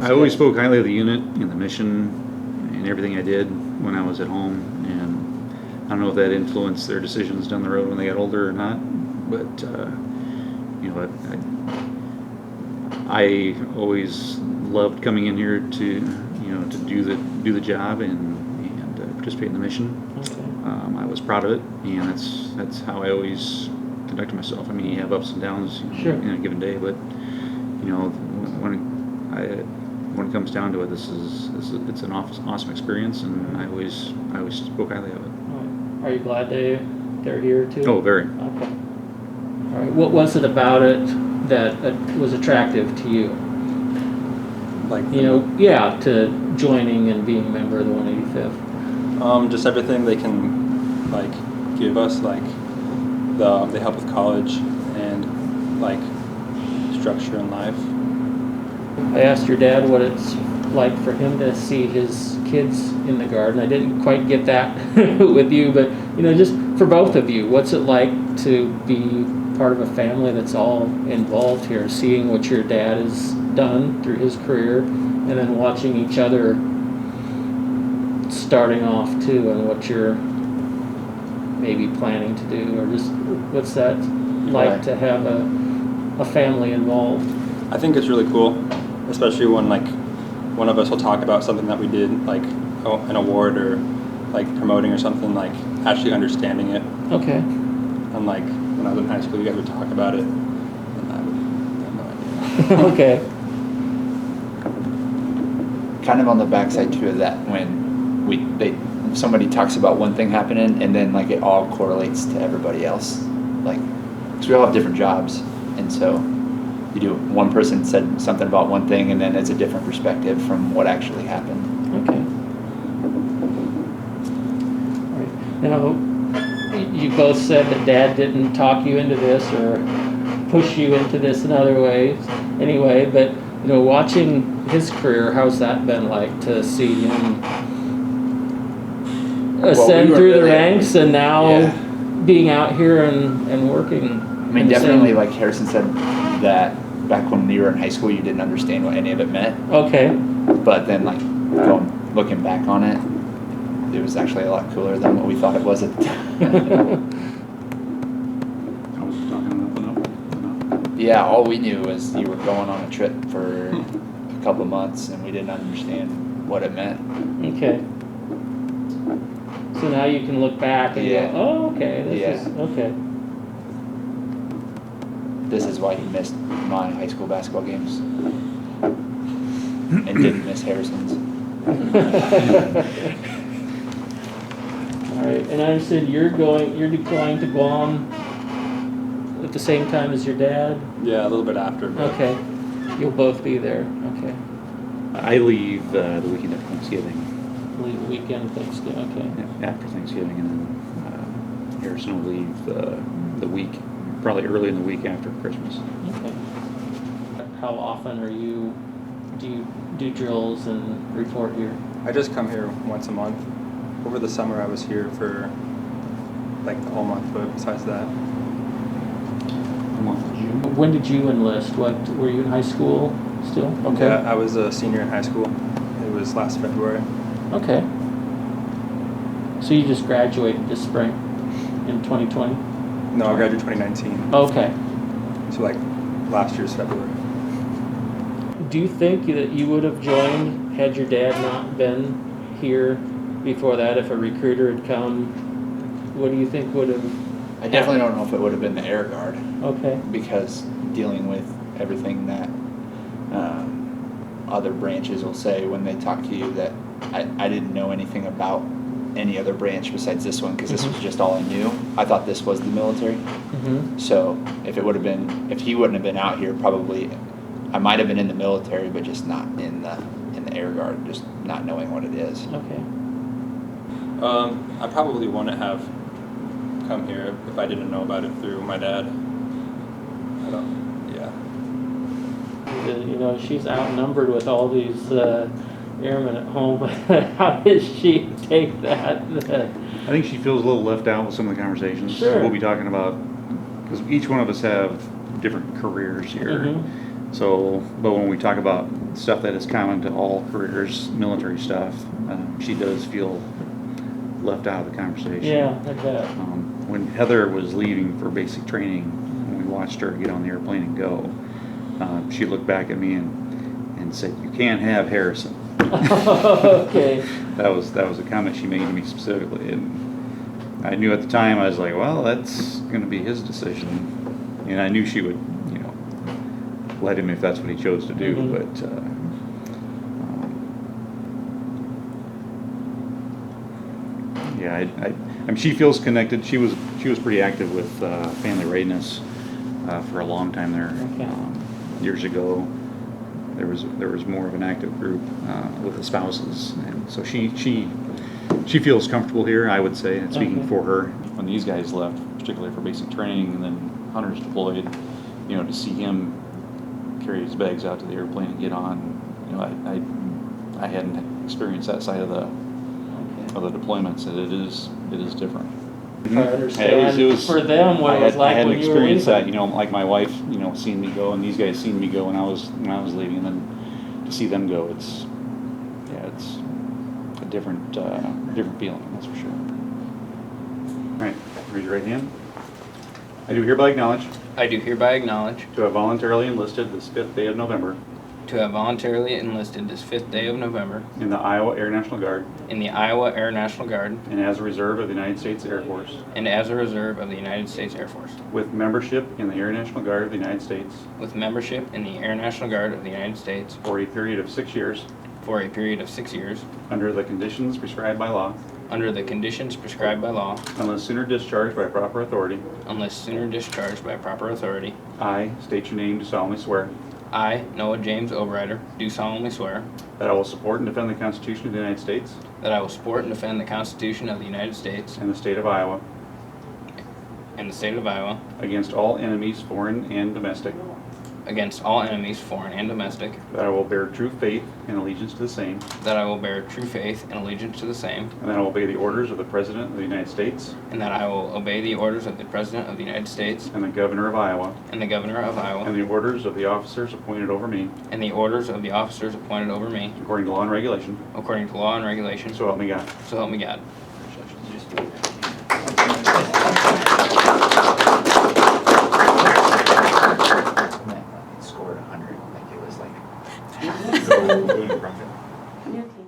I always spoke highly of the unit and the mission and everything I did when I was at home, and I don't know if that influenced their decisions down the road when they got older or not, but I always loved coming in here to to do the job and participate in the mission. Okay. I was proud of it, and that's how I always conducted myself. I mean, you have ups and downs Sure. in a given day, but when it comes down to it, it's an awesome experience, and I always spoke highly of it. Right. Are you glad they're here too? Oh, very. Okay. All right. What was it about it that was attractive to you? Like to joining and being a member of the 185th. just everything they can like give us, like they help with college and like structure in life. I asked your dad what it's like for him to see his kids in the garden. I didn't quite get that with you, but just for both of you, what's it like to be part of a family that's all involved here, seeing what your dad has done through his career, and then watching each other starting off too, and what you're maybe planning to do, or just what's that like to have a family involved? I think it's really cool, especially when like one of us will talk about something that we did, like an award or like promoting or something, like actually understanding it. Okay. And like when I was in high school, you guys would talk about it, and I would have no idea. Okay. Kind of on the backside too of that, when somebody talks about one thing happening and then like it all correlates to everybody else, like because we all have different jobs, and so one person said something about one thing and then it's a different perspective from what actually happened. Okay. All right. Now, you both said that Dad didn't talk you into this or push you into this in other ways anyway, but watching his career, how's that been like to see him ascend through the ranks and now being out here and working? I mean, definitely, like Harrison said, that back when you were in high school, you didn't understand what any of it meant. Okay. But then, like, looking back on it, it was actually a lot cooler than what we thought it was at the time. I was talking enough. Yeah, all we knew was you were going on a trip for a couple of months, and we didn't understand what it meant. Okay. So now you can look back and go, oh, okay, this is, okay. This is why he missed my high school basketball games and didn't miss Harrison's. All right, and I understand you're deploying to Guam at the same time as your dad? Yeah, a little bit after. But okay. You'll both be there. Okay. I leave the weekend after Thanksgiving. Weekend Thanksgiving. Okay. Yeah, after Thanksgiving, and then Harrison will leave the week, probably early in the week after Christmas. Okay. How often do you do drills and report here? I just come here once a month. Over the summer, I was here for like the whole month, but besides that. When did you enlist? What were you in high school still? Okay. Yeah, I was a senior in high school. It was last February. Okay. So you just graduated this spring in 2020? No, I graduated 2019. Okay. So like last year's February. Do you think that you would have joined had your dad not been here before that? If a recruiter had come, what do you think would have? I definitely don't know if it would have been the Air Guard. Okay. Because dealing with everything that other branches will say when they talk to you, that I didn't know anything about any other branch besides this one, because this was just all I knew. I thought this was the military. Mm-hmm. So if he wouldn't have been out here, probably I might have been in the military, but just not in the Air Guard, just not knowing what it is. Okay. I probably wouldn't have come here if I didn't know about it through my dad. She's outnumbered with all these airmen at home. How does she take that? I think she feels a little left out with some of the conversations. Sure. We'll be talking about, because each one of us have different careers here. Mm-hmm. So, but when we talk about stuff that is common to all careers, military stuff, she does feel left out of the conversation. Yeah, I bet. When Heather was leaving for basic training, when we watched her get on the airplane and go, she looked back at me and said, "You can't have Harrison." Okay. That was a comment she made to me specifically, and I knew at the time, I was like, well, that's going to be his decision, and I knew she would, let him if that's what he chose to do. Mhm. But yeah, I mean, she feels connected. She was pretty active with family readiness for a long time there. Okay. Years ago, there was more of an active group with the spouses, and so she feels comfortable here. I would say, speaking Okay. for her. When these guys left, particularly for basic training, and then Hunter's deployed, to see him carry his bags out to the airplane and get on, I hadn't experienced that side of the deployments, and it is different. I understand for them what it was like I hadn't when you were experienced leaving. that, like my wife, seeing me go, and these guys seeing me go when I was leaving, and then to see them go, it's a different feeling, that's for sure. All right, raise your right hand. I do hereby acknowledge I do hereby acknowledge to have voluntarily enlisted this 5th day of November to have voluntarily enlisted this 5th day of November in the Iowa Air National Guard in the Iowa Air National Guard and as a reserve of the United States Air Force, and as a reserve of the United States Air Force, with membership in the Air National Guard of the United States with membership in the Air National Guard of the United States for a period of 6 years for a period of 6 years under the conditions prescribed by law, under the conditions prescribed by law, unless sooner discharged by proper authority. unless sooner discharged by proper authority. I state your name, do solemnly swear I, Noah James Obrider, do solemnly swear that I will support and defend the Constitution of the United States that I will support and defend the Constitution of the United States and the state of Iowa and the state of Iowa against all enemies, foreign and domestic, against all enemies, foreign and domestic, that I will bear true faith and allegiance to the same, that I will bear true faith and allegiance to the same, and that I will obey the orders of the President of the United States and that I will obey the orders of the President of the United States and the Governor of Iowa, and the Governor of Iowa, and the orders of the officers appointed over me and the orders of the officers appointed over me, according to law and regulation. according to law and regulation, So help me God. so help me God. Man, scored 100. Like it was like.